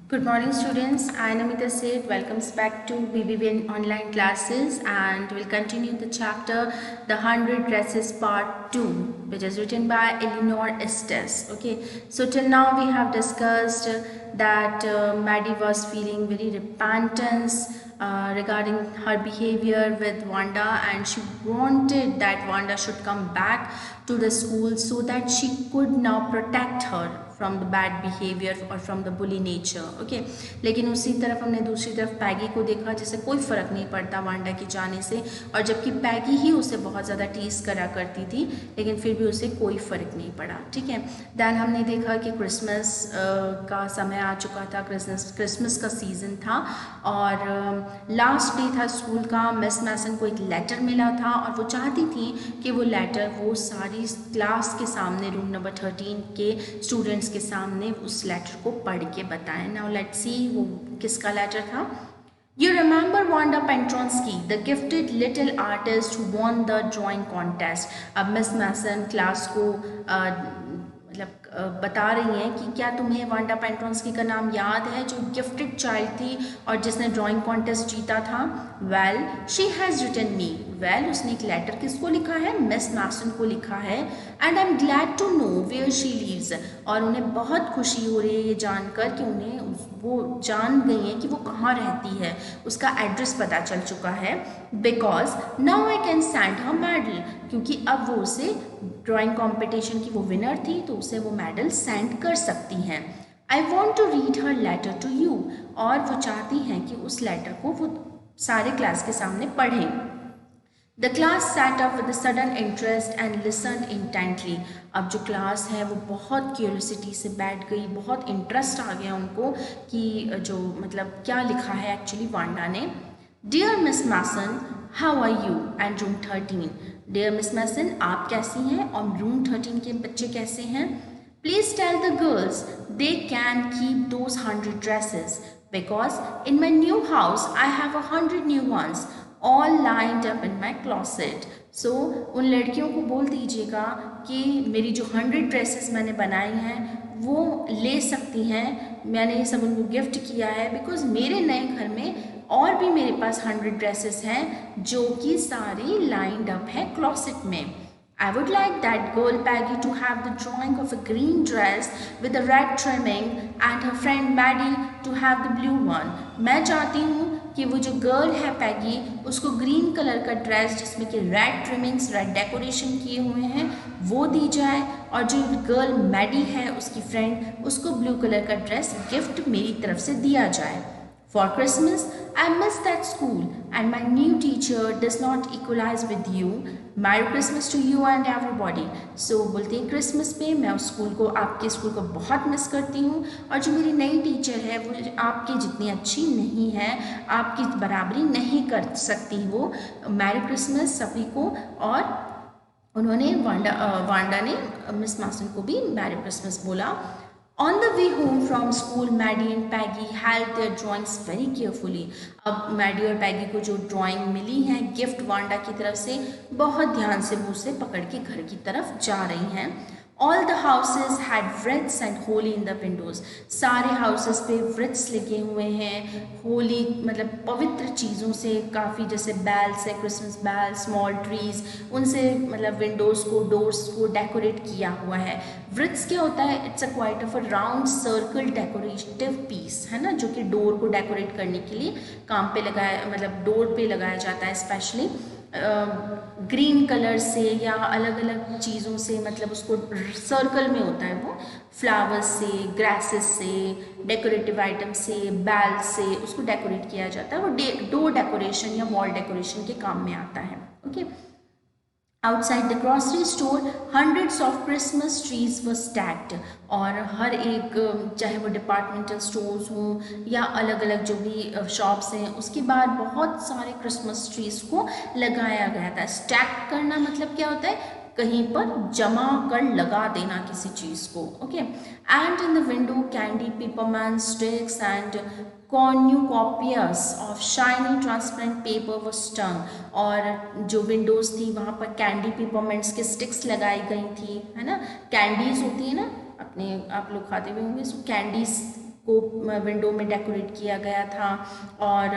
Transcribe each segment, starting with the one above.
Good morning, students. I am Namita Seth. Welcomes back to BBBN online classes, and we'll continue the chapter "The Hundred Dresses" Part 2, which is written by Eleanor Estes. Okay, so till now we have discussed that Maddie was feeling very repentance regarding her behavior with Wanda, and she wanted that Wanda should come back to the school so that she could now protect her from the bad behaviour और from the bully nature. Okay, लेकिन उसी तरफ हमने दूसरी तरफ पैगी को देखा जिसे कोई फ़र्क नहीं पड़ता वांडा के जाने से, और जबकि पैगी ही उसे बहुत ज़्यादा टीज करा करती थी, लेकिन फिर भी उसे कोई फ़र्क नहीं पड़ा। ठीक है, दैन हमने देखा कि क्रिसमस का समय आ चुका था, क्रिसमस का सीज़न था और लास्ट डे था स्कूल का। मिस मैसन को एक लेटर मिला था और वो चाहती थी कि वो लेटर वो सारी क्लास के सामने, रूम नंबर 13 के स्टूडेंट्स के सामने उस लेटर को पढ़ के बताएं। नाउ लेट्स सी वो किसका लेटर था। You remember Wanda Pentronsky, the gifted little artist who won the drawing contest? अब मिस मैसन क्लास को बता रही हैं कि क्या तुम्हें वांडा पेंट्रोंस्की का नाम याद है, जो गिफ्टेड चाइल्ड थी और जिसने ड्राइंग कॉन्टेस्ट जीता था। Well she has written me. Well उसने एक लेटर किसको लिखा है? मिस मैसन को लिखा है। And I am glad to know where she lives, और उन्हें बहुत खुशी हो रही है ये जानकर कि उन्हें वो जान गई हैं कि वो कहाँ रहती है, उसका एड्रेस पता चल चुका है। Because now I can send her medal, क्योंकि अब वो उसे ड्राइंग कॉम्पिटिशन की वो विनर थी तो उसे वो मेडल सेंड कर सकती हैं। I want to read her letter to you, और वो चाहती हैं कि उस लेटर को वो सारे क्लास के सामने पढ़ें। The class sat up with sudden interest and listen intently. अब जो क्लास है वो बहुत क्यूरियोसिटी से बैठ गई, बहुत इंटरेस्ट आ गया उनको कि जो मतलब क्या लिखा है एक्चुअली वांडा ने। Dear Miss Mason, how are you and room 13। Dear Miss Mason, आप कैसी हैं और रूम 13 के बच्चे कैसे हैं? Please tell the girls they can keep those 100 dresses, because in my new house I have 100 new ones all lined up in my closet. So उन लड़कियों को बोल दीजिएगा कि मेरी जो 100 ड्रेसेस मैंने बनाई हैं वो ले सकती हैं, मैंने ये सब उनको गिफ्ट किया है, बिकॉज मेरे नए घर में और भी मेरे पास 100 ड्रेसेस हैं जो कि सारी लाइंड अप है क्लॉसेट में। I would like that girl Peggy to have the drawing of a green dress with a red trimming and her friend Maddie to have the blue one. मैं चाहती हूँ कि वो जो गर्ल है पैगी उसको ग्रीन कलर का ड्रेस जिसमें कि रेड ट्रिमिंग्स, रेड डेकोरेशन किए हुए हैं वो दी जाए, और जो गर्ल मैडी है उसकी फ्रेंड उसको ब्लू कलर का ड्रेस गिफ्ट मेरी तरफ से दिया जाए। For Christmas, I miss that school and my new teacher does not equalize with you. Merry Christmas to you and everybody. So बोलते हैं क्रिसमस पे मैं उस स्कूल को, आपके स्कूल को बहुत मिस करती हूँ, और जो मेरी नई टीचर है वो आपकी जितनी अच्छी नहीं है, आपकी बराबरी नहीं कर सकती वो। मैरी क्रिसमस सभी को। और उन्होंने वांडा ने मिस मासन को भी मैरी क्रिसमस बोला। On the way home from school, Maddie and Peggy held their drawings very carefully. अब मैडी और पैगी को जो ड्राइंग मिली है गिफ्ट वांडा की तरफ से, बहुत ध्यान से वो उसे पकड़ के घर की तरफ जा रही हैं। All the houses had wreaths and holy in the windows. सारे हाउसेस पे wreaths लगे हुए हैं, होली मतलब पवित्र चीज़ों से, काफ़ी जैसे बेल्स है, क्रिसमस बेल, स्मॉल ट्रीज, उनसे मतलब विंडोज़ को, डोर्स को डेकोरेट किया हुआ है। wreaths क्या होता है? It's a quite of a round circle decorative piece है ना, जो कि डोर को डेकोरेट करने के लिए काम पे लगाया, मतलब डोर पे लगाया जाता है स्पेशली ग्रीन कलर से या अलग अलग चीज़ों से, मतलब उसको सर्कल में होता है वो, फ्लावर्स से, ग्रासेस से, डेकोरेटिव आइटम से, बैल से उसको डेकोरेट किया जाता है। वो डोर डेकोरेशन या वॉल डेकोरेशन के काम में आता है। Okay, outside the grocery store hundreds of Christmas trees were stacked, और हर एक चाहे वो डिपार्टमेंटल स्टोर्स हों या अलग अलग जो भी शॉप्स हैं उसके बाहर बहुत सारे क्रिसमस ट्रीज को लगाया गया था। स्टैक करना मतलब क्या होता है? कहीं पर जमा कर लगा देना किसी चीज़ को। Okay, and in the window candy, peppermint sticks and cornucopias of shiny transparent paper was stung, और जो विंडोज़ थी वहाँ पर कैंडी पेपरमेंट्स के स्टिक्स लगाई गई थी, है ना। कैंडीज होती है ना, अपने आप लोग खाते हुए होंगे, सो कैंडीज को विंडो में डेकोरेट किया गया था। और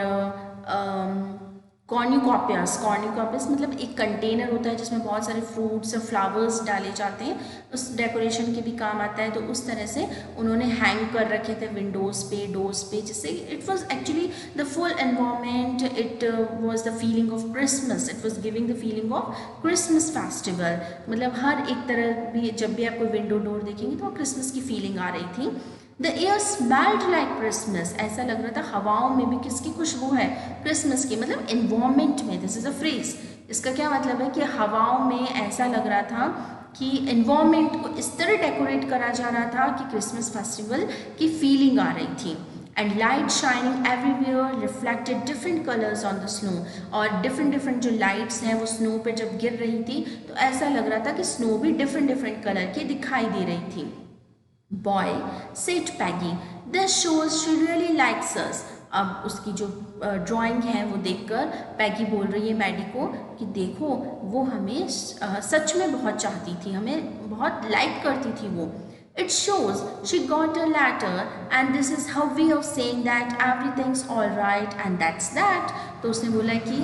कॉर्न्यूकॉपियस मतलब एक कंटेनर होता है जिसमें बहुत सारे फ्रूट्स और फ्लावर्स डाले जाते हैं, उस डेकोरेशन के भी काम आता है। तो उस तरह से उन्होंने हैंग कर रखे थे विंडोज़ पे, डोर्स पे, जिससे it was actually the full environment, it was the feeling of Christmas, it was giving the feeling of Christmas festival. मतलब हर एक तरह भी जब भी आप कोई विंडो डोर देखेंगे तो क्रिसमस की फीलिंग आ रही थी। The air smelled like Christmas, ऐसा लग रहा था हवाओं में भी किसकी खुशबू है, क्रिसमस की, मतलब इन्वायरमेंट में। दिस इज अ फ्रेज, इसका क्या मतलब है कि हवाओं में ऐसा लग रहा था कि इन्वायरमेंट को इस तरह डेकोरेट करा जा रहा था कि क्रिसमस फेस्टिवल की फीलिंग आ रही थी। And light shining everywhere reflected different colours on the snow, और डिफरेंट जो लाइट्स हैं वो स्नो पे जब गिर रही थी तो ऐसा लग रहा था कि स्नो भी डिफरेंट कलर की दिखाई दे रही थी। Boy, said Peggy, this shows she really likes us. अब उसकी जो ड्राइंग है वो देखकर पैगी बोल रही है मैडी को कि देखो वो हमें सच में बहुत चाहती थी, हमें बहुत लाइक करती थी वो। It shows she got a letter and this is her way of saying that everything's all right and that's that. तो उसने बोला कि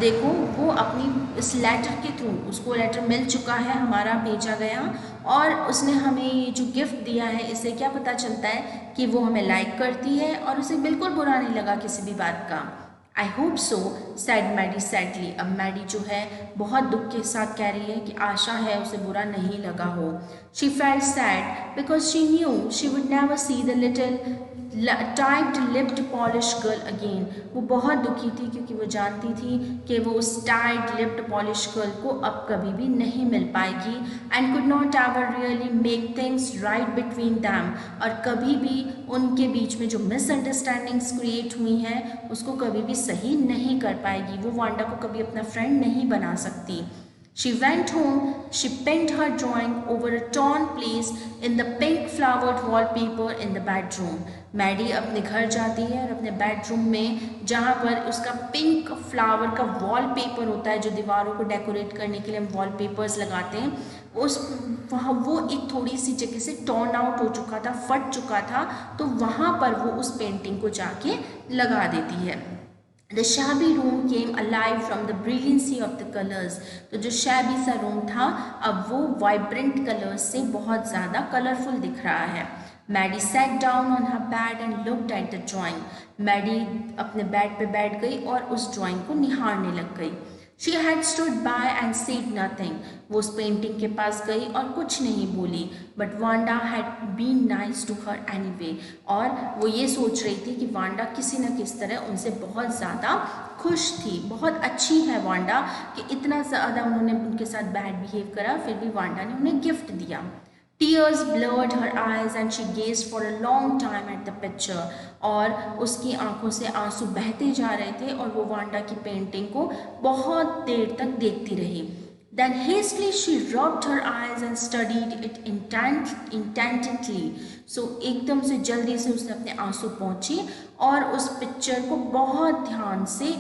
देखो वो अपनी इस लेटर के थ्रू, उसको लेटर मिल चुका है, हमारा भेजा गया, और उसने हमें ये जो गिफ्ट दिया है, इससे क्या पता चलता है कि वो हमें लाइक करती है और उसे बिल्कुल बुरा नहीं लगा किसी भी बात का। I hope so, said Maddy sadly. अब मैडी जो है बहुत दुख के साथ कह रही है कि आशा है उसे बुरा नहीं लगा हो। She felt sad because she knew she would never see the little typed lipped polish girl again. वो बहुत दुखी थी क्योंकि वो जानती थी कि वो उस टाइड लिप्ड पॉलिश गर्ल को अब कभी भी नहीं मिल पाएगी, and could not ever really make things right between them. और कभी भी उनके बीच में जो मिसअंडरस्टैंडिंग्स क्रिएट हुई हैं उसको कभी भी सही नहीं कर पाएगी, वो वांडा को कभी अपना फ्रेंड नहीं बना सकती। She went home, she pinned her drawing over a torn place in the pink flowered wallpaper in the bedroom. Maddy अपने घर जाती है और अपने बेडरूम में, जहाँ पर उसका पिंक फ्लावर का वॉलपेपर होता है, जो दीवारों को डेकोरेट करने के लिए हम वॉलपेपर्स लगाते हैं, उस वहाँ वो एक थोड़ी सी जगह से टर्न आउट हो चुका था, फट चुका था, तो वहाँ पर वो उस पेंटिंग को जाके लगा देती है। The shabby room came alive from the brilliancy of the colors. तो जो shabby सा रूम था अब वो vibrant colors से बहुत ज़्यादा colourful दिख रहा है। Maddie sat down on her bed and looked at the drawing. Maddie अपने बेड पे बैठ गई और उस ड्राइंग को निहारने लग गई। She had stood by and said nothing. वो उस पेंटिंग के पास गई और कुछ नहीं बोली। But Wanda had been nice to her anyway. और वो ये सोच रही थी कि वांडा किसी न किसी तरह उनसे बहुत ज़्यादा खुश थी, बहुत अच्छी है वांडा कि इतना ज़्यादा उन्होंने उनके साथ बैड बिहेव करा, फिर भी वांडा ने उन्हें गिफ्ट दिया। Tears blurred her eyes and she gazed for a long time at the picture. और उसकी आंखों से आंसू बहते जा रहे थे और वो वांडा की पेंटिंग को बहुत देर तक देखती रही। Then hastily she rubbed her eyes and studied it intently. So एकदम से जल्दी से उसने अपने आंसू पोंछे और उस पिक्चर को बहुत ध्यान से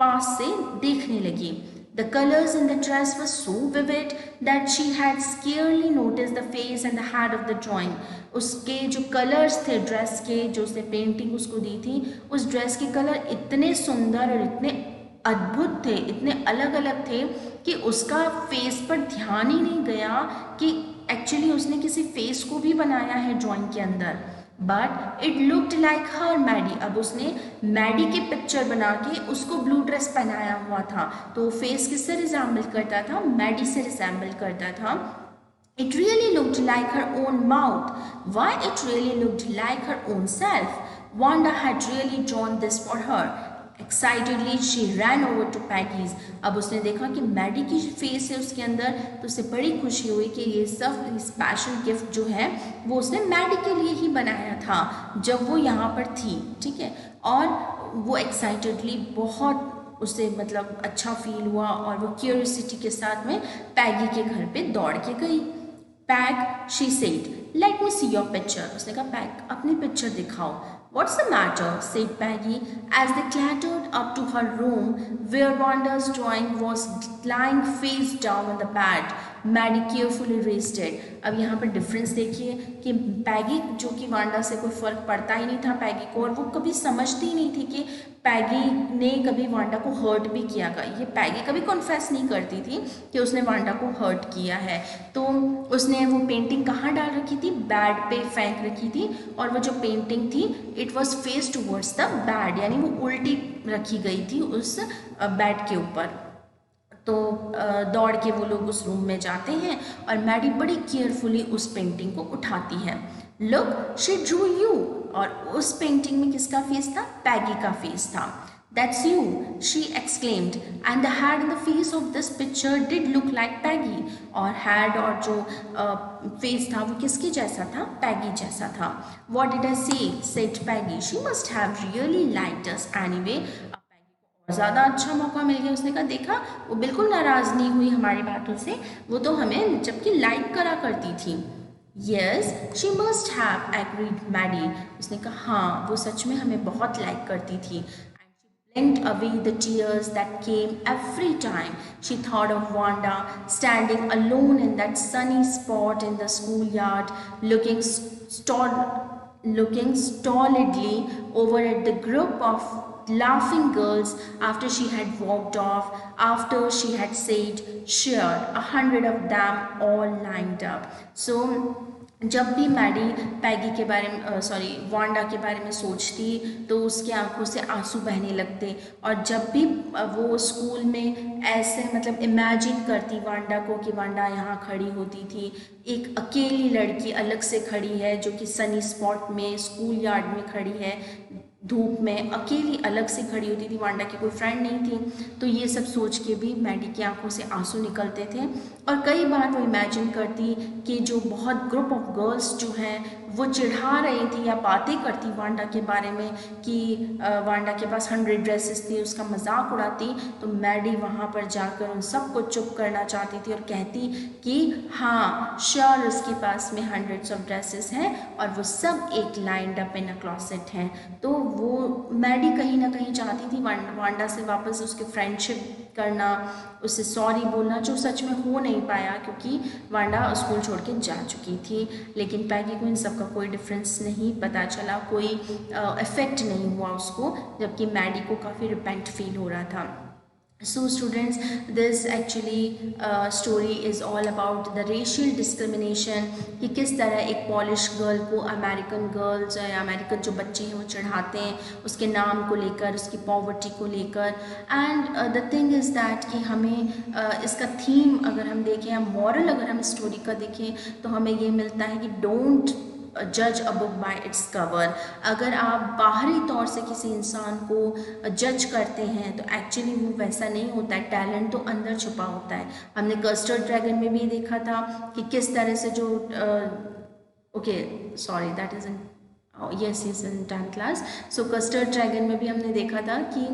पास से देखने लगी। The colors in the dress were so vivid that she had scarcely noticed the face and the head of the drawing. उसके जो कलर्स थे ड्रेस के, जो उसने पेंटिंग उसको दी थी, उस ड्रेस के कलर इतने सुंदर और इतने अद्भुत थे, इतने अलग अलग थे कि उसका फेस पर ध्यान ही नहीं गया कि एक्चुअली उसने किसी फेस को भी बनाया है ड्राइंग के अंदर। But it looked like her Maddy. अब उसने मैडी की पिक्चर बना के उसको ब्लू ड्रेस पहनाया हुआ था, तो फेस किससे रिजेंबल करता था, मैडी से रिजेंबल करता था। It really looked like her own mouth. Why it really looked like her own self. Wanda had really drawn this for her. Excitedly she ran over to Peggy's. अब उसने देखा कि Maddie की face है उसके अंदर, तो उसे बड़ी खुशी हुई कि ये सब स्पेशल गिफ्ट जो है वो उसने मैडी के लिए ही बनाया था जब वो यहाँ पर थी, ठीक है। और वो एक्साइटेडली बहुत उसे मतलब अच्छा फील हुआ और वो क्यूरियोसिटी के साथ में पैगी के घर पे दौड़ के गई। Peg, she said, let me see your picture. उसने कहा पैग अपनी पिक्चर दिखाओ। What's the matter? said Peggy as they clattered up to her room where Wanda's drawing was lying face down on the bed. Maddy carefully raised it. अब यहाँ पर difference देखिए कि पैगी, जो कि वांडा से कोई फ़र्क पड़ता ही नहीं था पैगी को, और वो कभी समझती ही नहीं थी कि पैगी ने कभी वांडा को हर्ट भी किया। ये पैगी कभी कॉन्फेस नहीं करती थी कि उसने वांडा को हर्ट किया है। तो उसने वो पेंटिंग कहाँ डाल रखी थी, बेड पे फेंक रखी थी, और वो जो पेंटिंग थी it was face towards the bed, यानी वो उल्टी रखी गई थी उस बेड के ऊपर। तो दौड़ के वो लोग उस रूम में जाते हैं और मैडी बड़ी केयरफुली उस पेंटिंग को उठाती है। लुक शी ड्रू यू, और उस पेंटिंग में किसका फेस था, पैगी का फेस था। That's you, she exclaimed, and the head and the face of this picture did look like Peggy. और head और जो face था वो किसके जैसा था, पैगी जैसा था। What did I say? said Peggy. She must have really liked us anyway. और ज़्यादा अच्छा मौका मिल गया। उसने कहा देखा वो बिल्कुल नाराज़ नहीं हुई हमारी बातों से, वो तो हमें जबकि लाइक करा करती थी। Yes, she must have agreed Maddie. उसने कहा हाँ वो सच में हमें बहुत लाइक करती थी। And away the tears that came every time she thought of Wanda standing alone in that sunny spot in the schoolyard, looking stolidly over at the group of laughing girls after she had walked off, after she had said sure, 100 of them all lined up. So जब भी Maddie पैगी के बारे में Wanda के बारे में सोचती तो उसकी आंखों से आंसू बहने लगते, और जब भी वो स्कूल में ऐसे मतलब इमेजिन करती वांडा को कि वांडा यहाँ खड़ी होती थी, एक अकेली लड़की अलग से खड़ी है जो कि सनी स्पॉट में स्कूल यार्ड में खड़ी है, धूप में अकेली अलग से खड़ी होती थी, वांडा की कोई फ्रेंड नहीं थी। तो ये सब सोच के भी मैडी की आंखों से आंसू निकलते थे, और कई बार वो इमेजिन करती कि जो बहुत ग्रुप ऑफ गर्ल्स जो हैं वो चिढ़ा रही थी या बातें करती वांडा के बारे में कि वांडा के पास 100 ड्रेसेस थी, उसका मजाक उड़ाती, तो मैडी वहाँ पर जाकर उन सबको चुप करना चाहती थी और कहती कि हाँ श्योर उसके पास में 100 ऑफ ड्रेसेस हैं और वो सब एक लाइंड अप इन अ क्लॉसेट हैं। तो वो मैडी कहीं ना कहीं चाहती थी वांडा से वापस उसके फ्रेंडशिप करना, उससे सॉरी बोलना, जो सच में हो नहीं पाया क्योंकि वांडा स्कूल छोड़ के जा चुकी थी। लेकिन पैगी को इन सब का कोई डिफरेंस नहीं पता चला, कोई इफ़ेक्ट नहीं हुआ उसको, जबकि मैडी को काफ़ी रिपेंट फील हो रहा था। So students, this actually story is all about the racial discrimination, कि किस तरह एक पॉलिश गर्ल को अमेरिकन गर्ल्स या अमेरिकन जो बच्चे हैं वो चढ़ाते हैं उसके नाम को लेकर, उसकी पॉवर्टी को लेकर। And the thing is that कि हमें इसका थीम अगर हम देखें या मॉरल अगर हम स्टोरी का देखें तो हमें ये मिलता है कि डोंट जज a book by its cover. अगर आप बाहरी तौर से किसी इंसान को जज करते हैं तो एक्चुअली वो वैसा नहीं होता है, टैलेंट तो अंदर छुपा होता है। हमने कस्टर्ड ड्रैगन में भी देखा था कि किस तरह से जो okay sorry that is in yes in 10th class. So custard dragon में भी हमने देखा था कि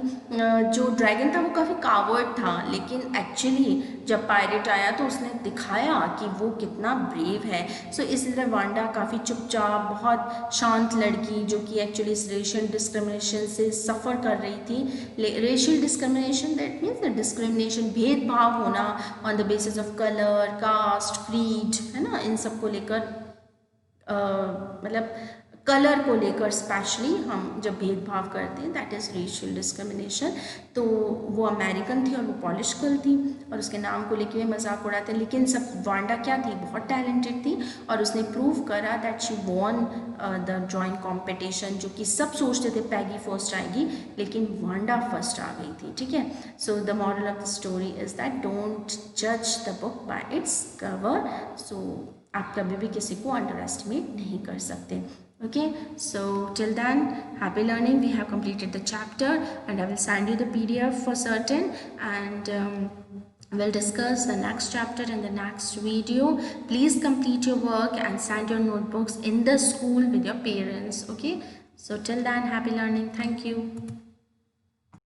जो ड्रैगन था वो काफ़ी कावर्ड था, लेकिन एक्चुअली जब पायरेट आया तो उसने दिखाया कि वो कितना ब्रेव है। सो इसी तरह वांडा काफ़ी चुपचाप बहुत शांत लड़की जो कि एक्चुअली इस रेशियल डिस्क्रिमिनेशन से सफ़र कर रही थी। Racial discrimination that means the discrimination, भेदभाव होना on the basis of colour, caste, creed, है ना, इन सब को लेकर मतलब कलर को लेकर स्पेशली हम जब भेदभाव करते हैं दैट इज़ रेशियल डिस्क्रिमिनेशन। तो वो अमेरिकन थी और वो पॉलिश गर्ल थी और उसके नाम को लेके मजाक उड़ाते हैं, लेकिन सब वांडा क्या थी, बहुत टैलेंटेड थी और उसने प्रूव करा that she won the drawing competition, जो कि सब सोचते थे पैगी फर्स्ट आएगी लेकिन वांडा फर्स्ट आ गई थी। ठीक है, so the moral of the story is that don't जज the book by its cover. So आप कभी भी किसी को अंडर एस्टिमेट नहीं कर सकते। Okay, so till then, happy learning. We have completed the chapter and I will send you the PDF for certain, and we'll discuss the next chapter in the next video. Please complete your work and send your notebooks in the school with your parents. Okay, so till then, happy learning. Thank you.